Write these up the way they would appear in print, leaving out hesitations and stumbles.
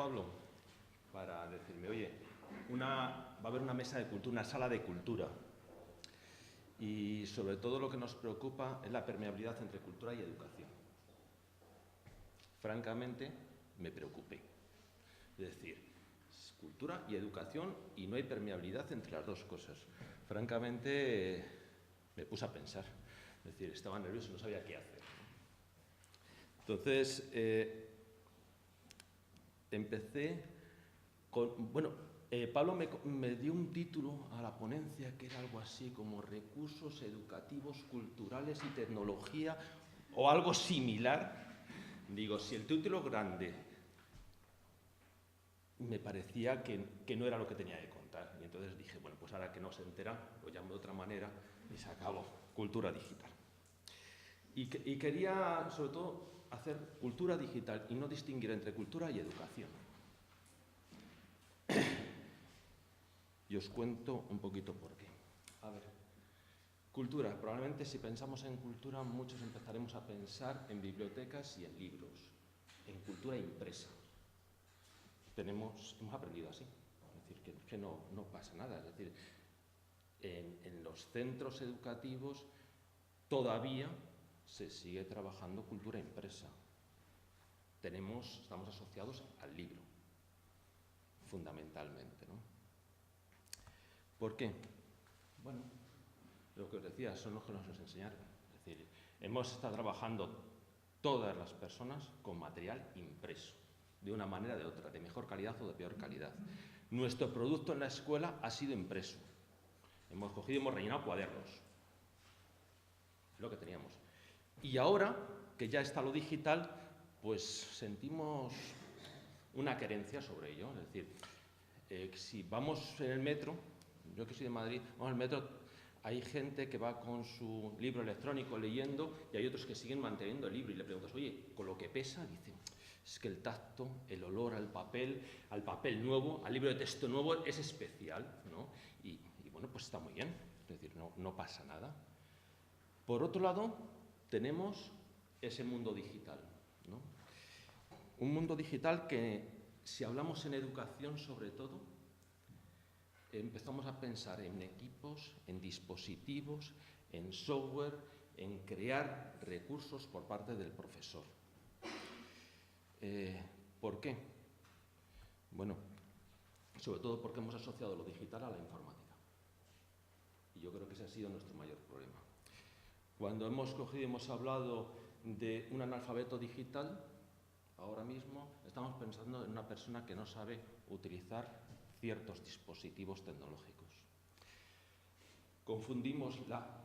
Pablo para decirme, oye, va a haber una mesa de cultura, una sala de cultura. Y sobre todo lo que nos preocupa es la permeabilidad entre cultura y educación. Francamente, me preocupé. Es decir, cultura y educación y no hay permeabilidad entre las dos cosas. Francamente, me puse a pensar. Es decir, estaba nervioso, no sabía qué hacer. Entonces, empecé con... Bueno, Pablo me dio un título a la ponencia que era algo así como recursos educativos, culturales y tecnología o algo similar. Digo, si el título grande me parecía que no era lo que tenía que contar. Y entonces dije, bueno, pues ahora que no se entera, lo llamo de otra manera y se acabó. Cultura digital. Y quería, sobre todo, hacer cultura digital y no distinguir entre cultura y educación. Y os cuento un poquito por qué. A ver, cultura. Probablemente si pensamos en cultura, muchos empezaremos a pensar en bibliotecas y en libros, en cultura impresa. Hemos aprendido así, es decir, que no pasa nada. Es decir, en los centros educativos todavía se sigue trabajando cultura impresa. Estamos asociados al libro, fundamentalmente, ¿no? ¿Por qué? Bueno, lo que os decía, son los que nos enseñaron. Es decir, hemos estado trabajando todas las personas con material impreso, de una manera o de otra, de mejor calidad o de peor calidad. Nuestro producto en la escuela ha sido impreso. Hemos cogido y hemos rellenado cuadernos. Es lo que teníamos. Y ahora, que ya está lo digital, pues sentimos una querencia sobre ello. Es decir, si vamos en el metro, yo que soy de Madrid, vamos en el metro, hay gente que va con su libro electrónico leyendo y hay otros que siguen manteniendo el libro y le preguntas, oye, con lo que pesa, dice, es que el tacto, el olor al papel nuevo, al libro de texto nuevo es especial, ¿no? Y bueno, pues está muy bien, es decir, no pasa nada. Por otro lado, tenemos ese mundo digital, ¿no? Un mundo digital que, si hablamos en educación sobre todo, empezamos a pensar en equipos, en dispositivos, en software, en crear recursos por parte del profesor. ¿Por qué? Bueno, sobre todo porque hemos asociado lo digital a la informática. Y yo creo que ese ha sido nuestro mayor problema. Cuando hemos cogido y hemos hablado de un analfabeto digital, ahora mismo estamos pensando en una persona que no sabe utilizar ciertos dispositivos tecnológicos. Confundimos la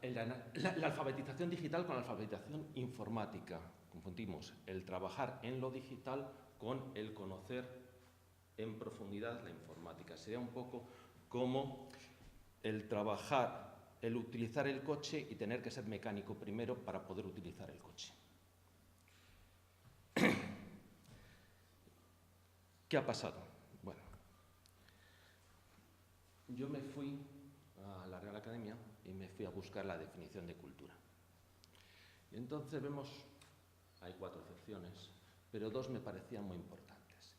alfabetización digital con la alfabetización informática. Confundimos el trabajar en lo digital con el conocer en profundidad la informática. Sería un poco como el utilizar el coche y tener que ser mecánico primero para poder utilizar el coche. ¿Qué ha pasado? Bueno, yo me fui a la Real Academia y me fui a buscar la definición de cultura. Y entonces vemos, hay 4 acepciones, pero 2 me parecían muy importantes.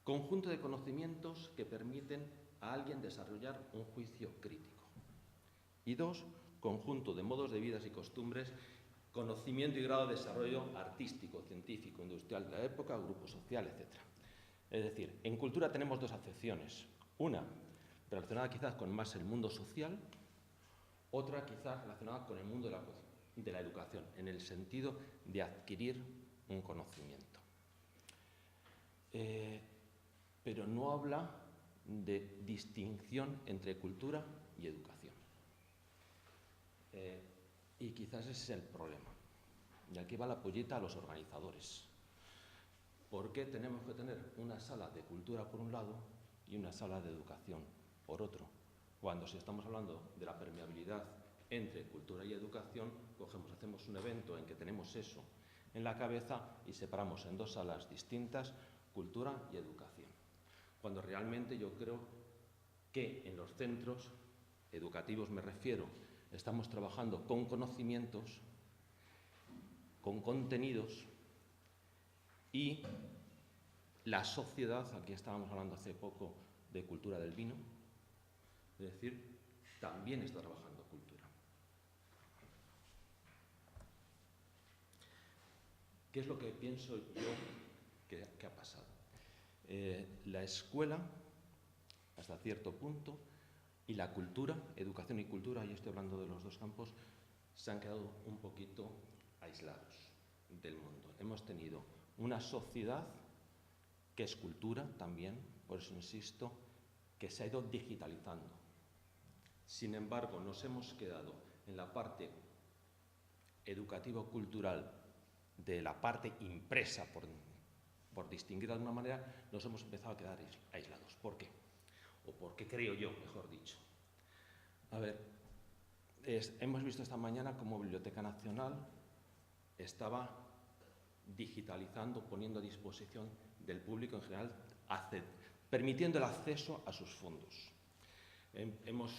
Conjunto de conocimientos que permiten a alguien desarrollar un juicio crítico. Y 2, conjunto de modos de vida y costumbres, conocimiento y grado de desarrollo artístico, científico, industrial de la época, grupo social, etc. Es decir, en cultura tenemos 2 acepciones. Una, relacionada quizás con más el mundo social, otra quizás relacionada con el mundo de la educación, en el sentido de adquirir un conocimiento. Pero no habla de distinción entre cultura y educación. Y quizás ese es el problema. Y aquí va la pollita a los organizadores. ¿Por qué tenemos que tener una sala de cultura por un lado y una sala de educación por otro? Cuando si estamos hablando de la permeabilidad entre cultura y educación, hacemos un evento en que tenemos eso en la cabeza y separamos en 2 salas distintas, cultura y educación. Cuando realmente yo creo que en los centros educativos, me refiero, estamos trabajando con conocimientos, con contenidos y La sociedad, aquí estábamos hablando hace poco de cultura del vino, es decir, también está trabajando cultura. ¿Qué es lo que pienso yo que ha pasado? La escuela, hasta cierto punto, y la cultura, educación y cultura, y estoy hablando de los dos campos, se han quedado un poquito aislados del mundo. Hemos tenido una sociedad que es cultura también, por eso insisto, que se ha ido digitalizando. Sin embargo, nos hemos quedado en la parte educativo-cultural de la parte impresa, por distinguir de alguna manera, nos hemos empezado a quedar aislados. ¿Por qué? O por qué creo yo, mejor dicho. A ver, hemos visto esta mañana cómo Biblioteca Nacional estaba digitalizando, poniendo a disposición del público en general, permitiendo el acceso a sus fondos. Hemos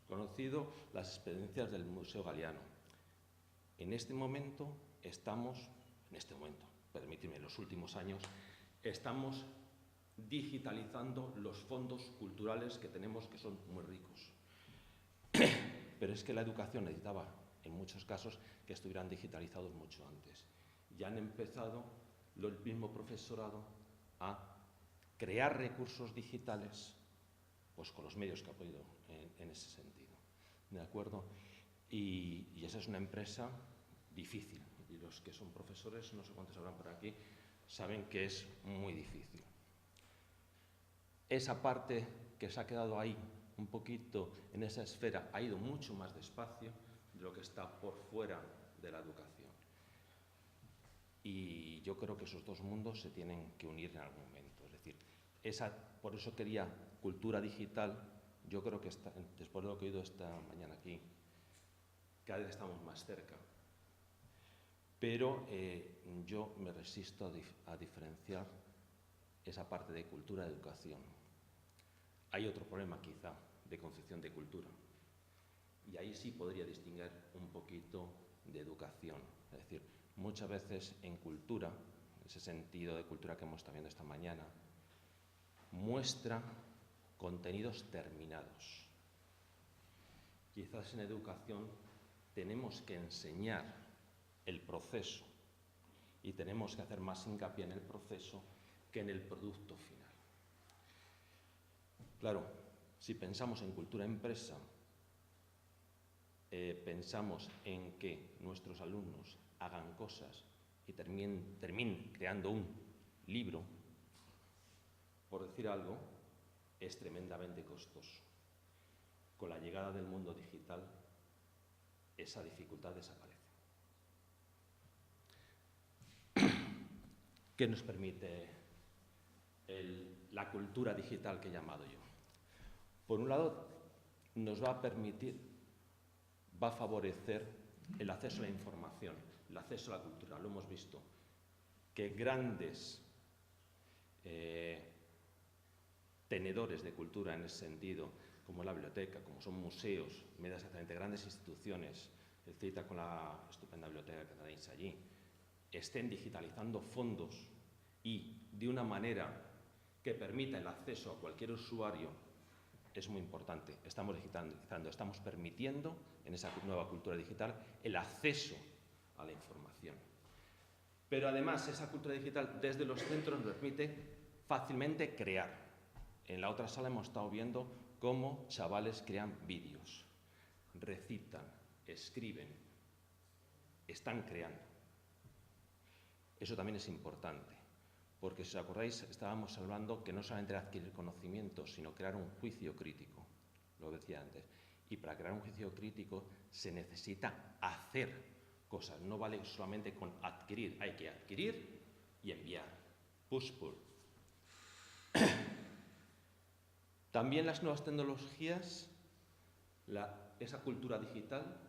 conocido las experiencias del Museo Galiano. En este momento, permíteme, en los últimos años, estamos digitalizando los fondos culturales que tenemos, que son muy ricos. Pero es que la educación necesitaba, en muchos casos, que estuvieran digitalizados mucho antes. Ya han empezado el mismo profesorado a crear recursos digitales, pues con los medios que ha podido en ese sentido. ¿De acuerdo? Y esa es una empresa difícil. Y los que son profesores, no sé cuántos habrán por aquí, saben que es muy difícil. Esa parte que se ha quedado ahí, un poquito en esa esfera, ha ido mucho más despacio de lo que está por fuera de la educación. Y yo creo que esos dos mundos se tienen que unir en algún momento. Es decir, por eso quería cultura digital. Yo creo que después de lo que he oído esta mañana aquí, cada vez estamos más cerca. Pero yo me resisto a diferenciar esa parte de cultura y educación. Hay otro problema, quizá, de concepción de cultura. Y ahí sí podría distinguir un poquito de educación. Es decir, muchas veces en cultura, ese sentido de cultura que hemos estado viendo esta mañana, muestra contenidos terminados. Quizás en educación tenemos que enseñar el proceso y tenemos que hacer más hincapié en el proceso que en el producto final. Claro, si pensamos en cultura empresa, pensamos en que nuestros alumnos hagan cosas y terminen creando un libro, por decir algo, es tremendamente costoso. Con la llegada del mundo digital, esa dificultad desaparece. ¿Qué nos permite la cultura digital que he llamado yo? Por un lado, nos va a permitir, va a favorecer el acceso a la información, el acceso a la cultura. Lo hemos visto, que grandes tenedores de cultura en ese sentido, como la biblioteca, como son museos, exactamente grandes instituciones, el CITA con la estupenda biblioteca que tenéis allí, estén digitalizando fondos y de una manera que permita el acceso a cualquier usuario, es muy importante. Estamos digitalizando, estamos permitiendo en esa nueva cultura digital el acceso a la información. Pero además esa cultura digital desde los centros nos permite fácilmente crear. En la otra sala hemos estado viendo cómo chavales crean vídeos, recitan, escriben, están creando. Eso también es importante, porque si os acordáis, estábamos hablando que no solamente era adquirir conocimiento, sino crear un juicio crítico, lo decía antes. Y para crear un juicio crítico se necesita hacer cosas, no vale solamente con adquirir, hay que adquirir y enviar, push-pull. También las nuevas tecnologías, esa cultura digital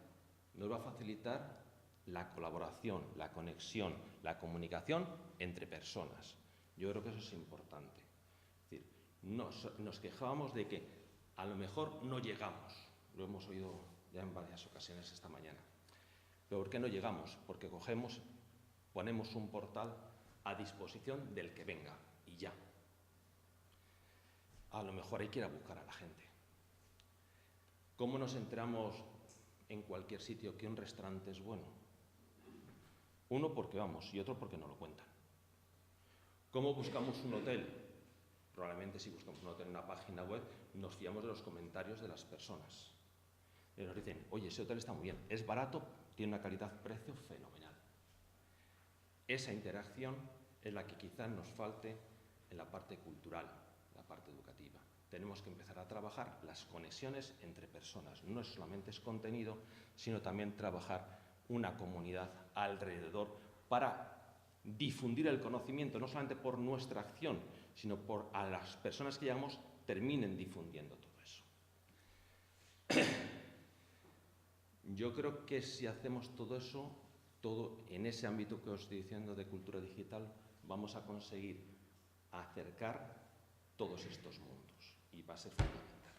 nos va a facilitar la colaboración, la conexión, la comunicación entre personas. Yo creo que eso es importante. Es decir, nos quejábamos de que a lo mejor no llegamos, lo hemos oído ya en varias ocasiones esta mañana. ¿Pero por qué no llegamos? Porque ponemos un portal a disposición del que venga. y ya. A lo mejor hay que ir a buscar a la gente. ¿Cómo nos enteramos en cualquier sitio que un restaurante es bueno? Uno porque vamos y otro porque nos lo cuentan. ¿Cómo buscamos un hotel? Probablemente si buscamos un hotel en una página web nos fiamos de los comentarios de las personas. Y nos dicen, oye, ese hotel está muy bien, es barato, tiene una calidad-precio fenomenal. Esa interacción es la que quizás nos falte en la parte cultural, la parte educativa. Tenemos que empezar a trabajar las conexiones entre personas. No solamente es contenido, sino también trabajar una comunidad alrededor para difundir el conocimiento, no solamente por nuestra acción, sino por a las personas que llegamos terminen difundiendo todo eso. Yo creo que si hacemos todo eso, todo en ese ámbito que os estoy diciendo de cultura digital, vamos a conseguir acercar todos estos mundos y va a ser fundamental.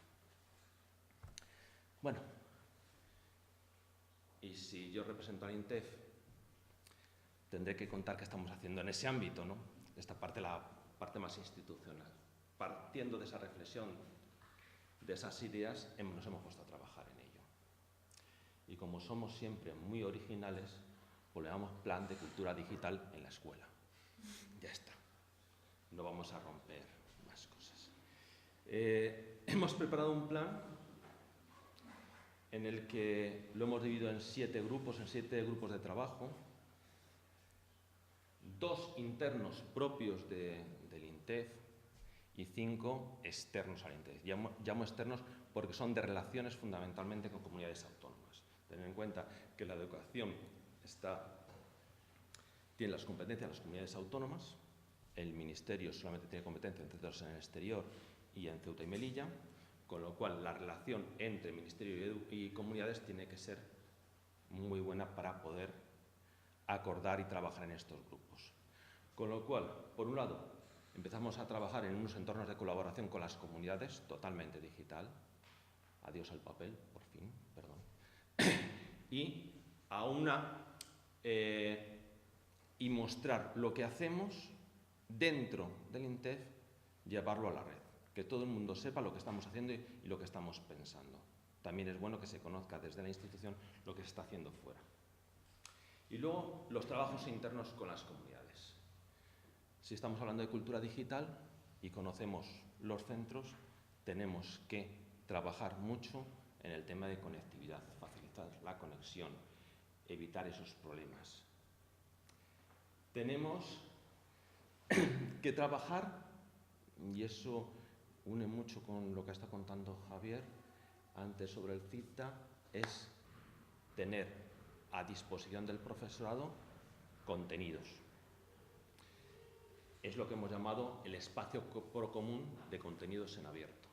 Bueno, y si yo represento al INTEF, tendré que contar qué estamos haciendo en ese ámbito, ¿no? Esta parte, la parte más institucional. Partiendo de esa reflexión, de esas ideas, nos hemos puesto a trabajar en ello. Y como somos siempre muy originales, pues le damos plan de cultura digital en la escuela. Ya está. No vamos a romper más cosas. Hemos preparado un plan en el que lo hemos dividido en 7 grupos de trabajo. 2 internos propios del INTEF y 5 externos al INTEF. Llamo externos porque son de relaciones fundamentalmente con comunidades autónomas. Tened en cuenta que la educación tiene las competencias de las comunidades autónomas, el Ministerio solamente tiene competencia en centros en el exterior y en Ceuta y Melilla, con lo cual la relación entre Ministerio y comunidades tiene que ser muy buena para poder acordar y trabajar en estos grupos. Con lo cual, por un lado, empezamos a trabajar en unos entornos de colaboración con las comunidades, totalmente digital. Adiós al papel, por fin, perdón. Y mostrar lo que hacemos dentro del INTEF, llevarlo a la red. Que todo el mundo sepa lo que estamos haciendo y lo que estamos pensando. También es bueno que se conozca desde la institución lo que se está haciendo fuera. Y luego, los trabajos internos con las comunidades. Si estamos hablando de cultura digital y conocemos los centros, tenemos que trabajar mucho en el tema de conectividad, facilitar la conexión, evitar esos problemas. Tenemos que trabajar, y eso une mucho con lo que está contando Javier antes sobre el CITA, es tener a disposición del profesorado contenidos. Es lo que hemos llamado el espacio procomún de contenidos en abierto.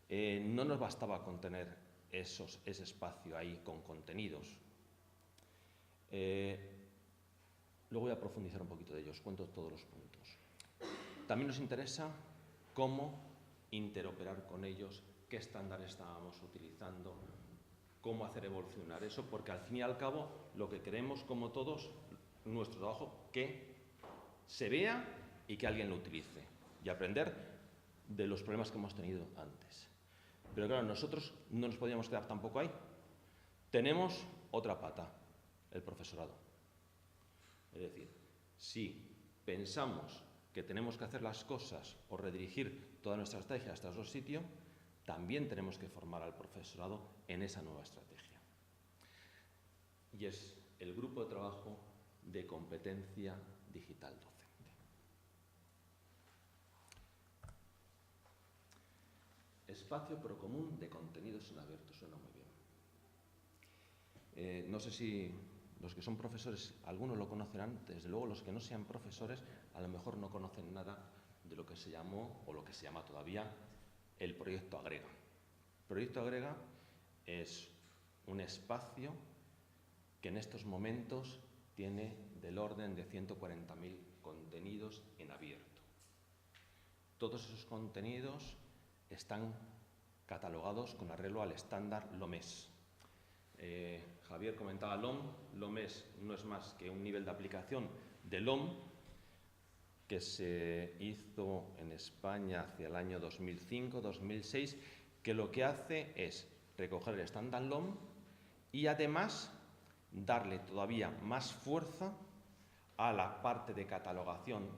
No nos bastaba con tener ese espacio ahí con contenidos. Luego voy a profundizar un poquito de ellos, cuento todos los puntos. También nos interesa cómo interoperar con ellos, qué estándares estábamos utilizando, cómo hacer evolucionar eso, porque al fin y al cabo lo que queremos, como todos, nuestro trabajo, que se vea y que alguien lo utilice y aprender de los problemas que hemos tenido antes. Pero claro, nosotros no nos podíamos quedar tampoco ahí. Tenemos otra pata, el profesorado. Es decir, si pensamos que tenemos que hacer las cosas o redirigir toda nuestra estrategia hasta otro sitio, también tenemos que formar al profesorado en esa nueva estrategia. Y es el grupo de trabajo de competencia digital docente. Espacio procomún de contenidos en abierto, suena muy bien. No sé si los que son profesores, algunos lo conocerán, desde luego los que no sean profesores a lo mejor no conocen nada de lo que se llamó o lo que se llama todavía el proyecto Agrega. El proyecto Agrega es un espacio que en estos momentos tiene del orden de 140.000 contenidos en abierto. Todos esos contenidos están catalogados con arreglo al estándar LOMES. Javier comentaba LOM. LOMES no es más que un nivel de aplicación de LOM, que se hizo en España hacia el año 2005-2006, que lo que hace es recoger el stand-alone y además darle todavía más fuerza a la parte de catalogación,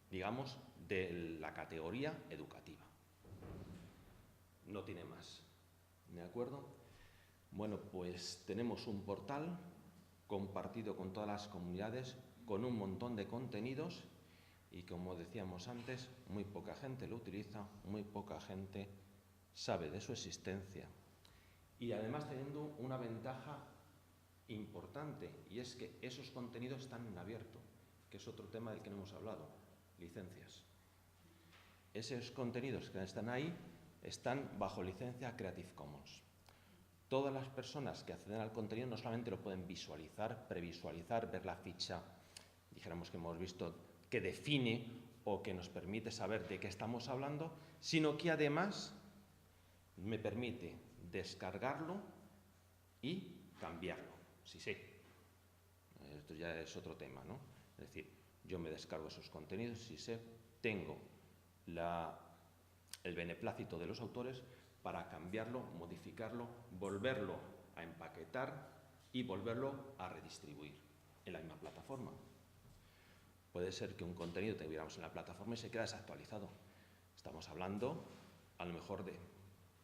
digamos, de la categoría educativa. No tiene más. ¿De acuerdo? Bueno, pues tenemos un portal compartido con todas las comunidades, con un montón de contenidos y, como decíamos antes, muy poca gente lo utiliza, muy poca gente sabe de su existencia. Y además teniendo una ventaja importante, y es que esos contenidos están en abierto, que es otro tema del que no hemos hablado, licencias. Esos contenidos que están ahí están bajo licencia Creative Commons. Todas las personas que acceden al contenido no solamente lo pueden visualizar, previsualizar, ver la ficha, dijéramos que hemos visto, que define o que nos permite saber de qué estamos hablando, sino que además me permite descargarlo y cambiarlo, si sé. Esto ya es otro tema, ¿no? Es decir, yo me descargo esos contenidos, si sé, tengo el beneplácito de los autores para cambiarlo, modificarlo, volverlo a empaquetar y volverlo a redistribuir en la misma plataforma. Puede ser que un contenido que tuviéramos en la plataforma y se queda desactualizado. Estamos hablando, a lo mejor,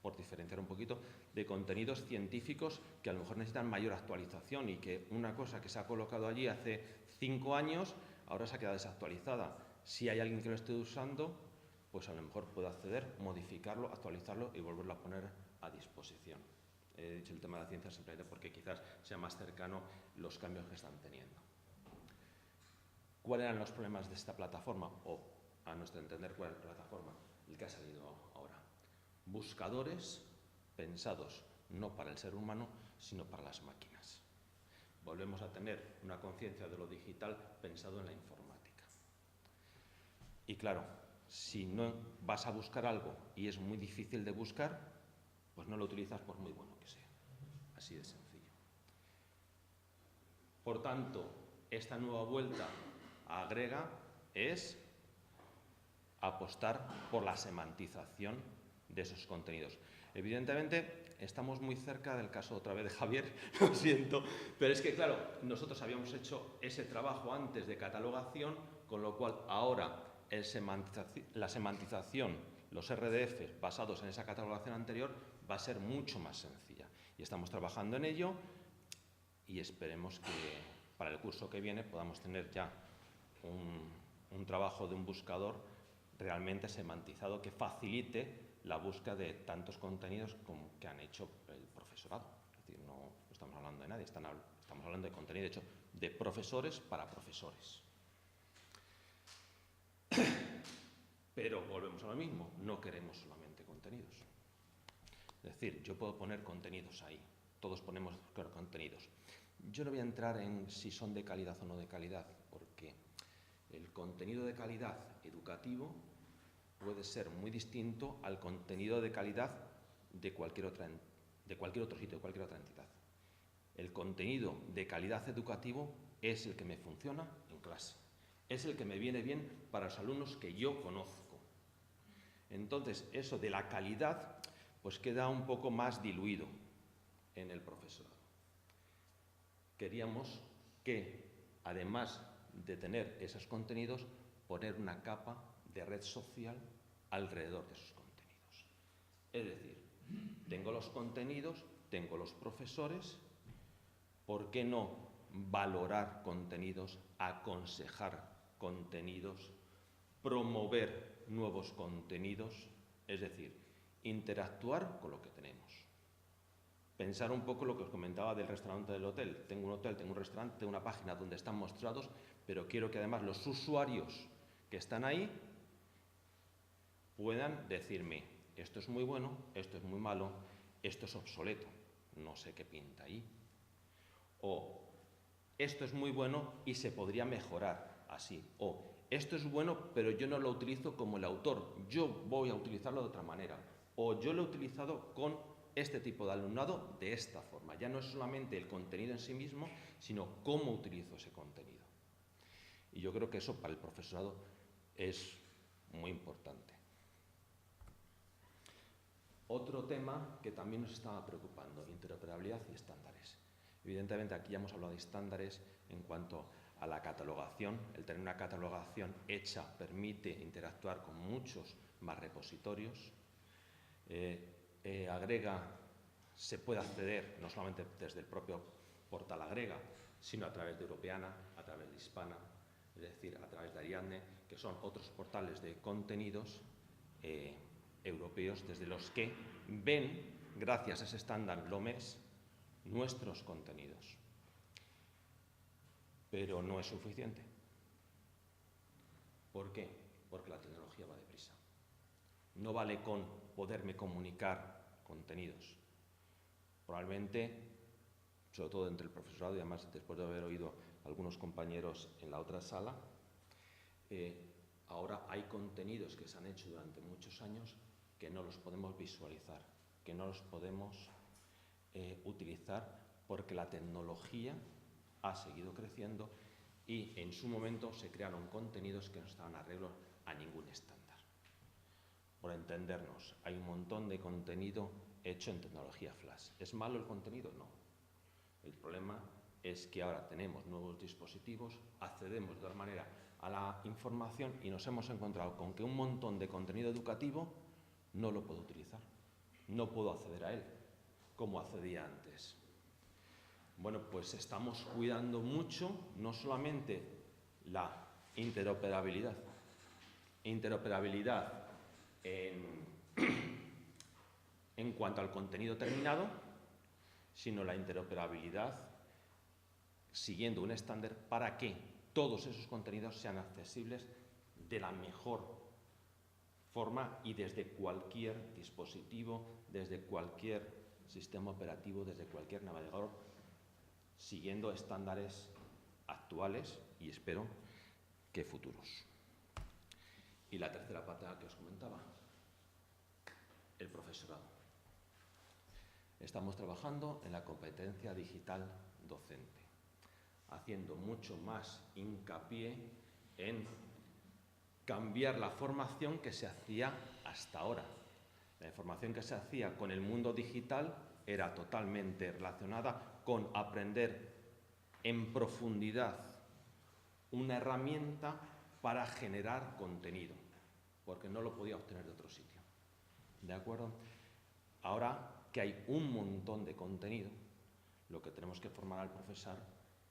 por diferenciar un poquito, de contenidos científicos que a lo mejor necesitan mayor actualización y que una cosa que se ha colocado allí hace 5 años, ahora se ha quedado desactualizada. Si hay alguien que lo esté usando, pues a lo mejor puede acceder, modificarlo, actualizarlo y volverlo a poner a disposición. He dicho el tema de la ciencia simplemente porque quizás sea más cercano los cambios que están teniendo. ¿Cuáles eran los problemas de esta plataforma? O, a nuestro entender, ¿cuál es la plataforma? El que ha salido ahora. Buscadores pensados no para el ser humano, sino para las máquinas. Volvemos a tener una conciencia de lo digital pensado en la informática. Y claro, si no vas a buscar algo y es muy difícil de buscar, pues no lo utilizas por muy bueno que sea. Así de sencillo. Por tanto, esta nueva vuelta a Grega es apostar por la semantización de esos contenidos. Evidentemente, estamos muy cerca del caso otra vez de Javier, lo siento, pero es que, claro, nosotros habíamos hecho ese trabajo antes de catalogación, con lo cual ahora la semantización, los RDF basados en esa catalogación anterior, va a ser mucho más sencilla. Y estamos trabajando en ello y esperemos que para el curso que viene podamos tener ya un trabajo de un buscador realmente semantizado que facilite la búsqueda de tantos contenidos como que han hecho el profesorado. Es decir, no estamos hablando de nadie, estamos hablando de contenido hecho de profesores para profesores. Pero volvemos a lo mismo, no queremos solamente contenidos. Es decir, yo puedo poner contenidos ahí, todos ponemos contenidos. Yo no voy a entrar en si son de calidad o no de calidad, porque el contenido de calidad educativo puede ser muy distinto al contenido de calidad de cualquier otro sitio, de cualquier otra entidad. El contenido de calidad educativo es el que me funciona en clase, es el que me viene bien para los alumnos que yo conozco. Entonces, eso de la calidad, pues queda un poco más diluido en el profesorado. Queríamos que, además de tener esos contenidos, poner una capa de red social alrededor de esos contenidos. Es decir, tengo los contenidos, tengo los profesores, ¿por qué no valorar contenidos, aconsejar contenidos, promover nuevos contenidos? Es decir, interactuar con lo que tenemos. Pensar un poco lo que os comentaba del restaurante del hotel. Tengo un hotel, tengo un restaurante, tengo una página donde están mostrados, pero quiero que además los usuarios que están ahí puedan decirme, esto es muy bueno, esto es muy malo, esto es obsoleto, no sé qué pinta ahí. O esto es muy bueno y se podría mejorar así. O esto es bueno, pero yo no lo utilizo como el autor, yo voy a utilizarlo de otra manera. O yo lo he utilizado con este tipo de alumnado de esta forma. Ya no es solamente el contenido en sí mismo, sino cómo utilizo ese contenido. Y yo creo que eso para el profesorado es muy importante. Otro tema que también nos estaba preocupando, interoperabilidad y estándares. Evidentemente aquí ya hemos hablado de estándares en cuanto a la catalogación. El tener una catalogación hecha permite interactuar con muchos más repositorios. Agrega, se puede acceder no solamente desde el propio portal Agrega, sino a través de Europeana, a través de Hispana, es decir, a través de Ariadne, que son otros portales de contenidos europeos desde los que ven, gracias a ese estándar LOMES, nuestros contenidos. Pero no es suficiente. ¿Por qué? Porque la tecnología va deprisa. No vale con poderme comunicar contenidos. Probablemente, sobre todo entre el profesorado y además después de haber oído a algunos compañeros en la otra sala, ahora hay contenidos que se han hecho durante muchos años que no los podemos visualizar, que no los podemos utilizar porque la tecnología ha seguido creciendo y en su momento se crearon contenidos que no estaban arreglos a ningún estándar. Por entendernos, hay un montón de contenido hecho en tecnología flash. ¿Es malo el contenido? No. El problema es que ahora tenemos nuevos dispositivos, accedemos de otra manera a la información y nos hemos encontrado con que un montón de contenido educativo no lo puedo utilizar, no puedo acceder a él como accedía antes. Bueno, pues estamos cuidando mucho no solamente la interoperabilidad en cuanto al contenido terminado, sino la interoperabilidad siguiendo un estándar para que todos esos contenidos sean accesibles de la mejor forma y desde cualquier dispositivo, desde cualquier sistema operativo, desde cualquier navegador, siguiendo estándares actuales y espero que futuros. Y la tercera pata que os comentaba, el profesorado. Estamos trabajando en la competencia digital docente, haciendo mucho más hincapié en cambiar la formación que se hacía hasta ahora. La formación que se hacía con el mundo digital era totalmente relacionada con aprender en profundidad una herramienta para generar contenido, porque no lo podía obtener de otro sitio. ¿De acuerdo? Ahora que hay un montón de contenido, lo que tenemos que formar al profesor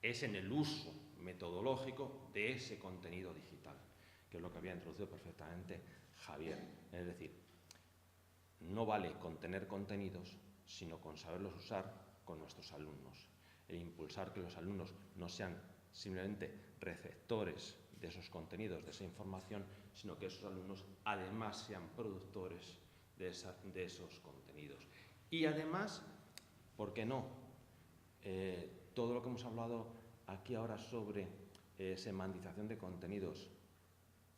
es en el uso metodológico de ese contenido digital, que es lo que había introducido perfectamente Javier. Es decir, no vale con tener contenidos, sino con saberlos usar con nuestros alumnos e impulsar que los alumnos no sean simplemente receptores de esos contenidos, de esa información, sino que esos alumnos además sean productores de esos contenidos. Y además, ¿por qué no? Todo lo que hemos hablado aquí ahora sobre semantización de contenidos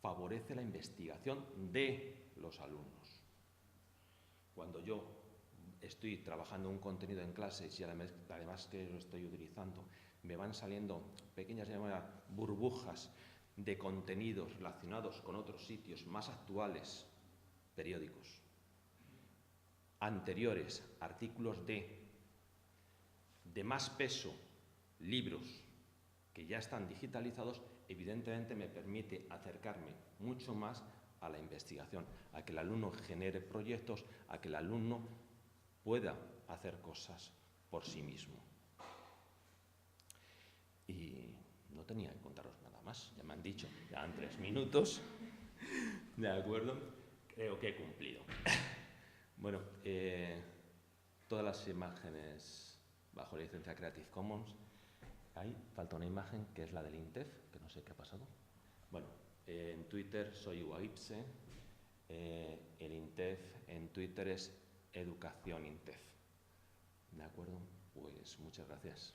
favorece la investigación de los alumnos. Cuando yo estoy trabajando un contenido en clases y además que lo estoy utilizando, me van saliendo pequeñas burbujas de contenidos relacionados con otros sitios más actuales, periódicos, anteriores, artículos de más peso, libros que ya están digitalizados, evidentemente me permite acercarme mucho más a la investigación, a que el alumno genere proyectos, a que el alumno pueda hacer cosas por sí mismo. Y no tenía que contaros nada más, ya me han dicho, ya han 3 minutos, ¿de acuerdo? Creo que he cumplido. Bueno, todas las imágenes bajo la licencia Creative Commons, ahí falta una imagen que es la del INTEF, que no sé qué ha pasado. Bueno, en Twitter soy Uaipse, el INTEF en Twitter es Educación INTEF. ¿De acuerdo? Pues muchas gracias.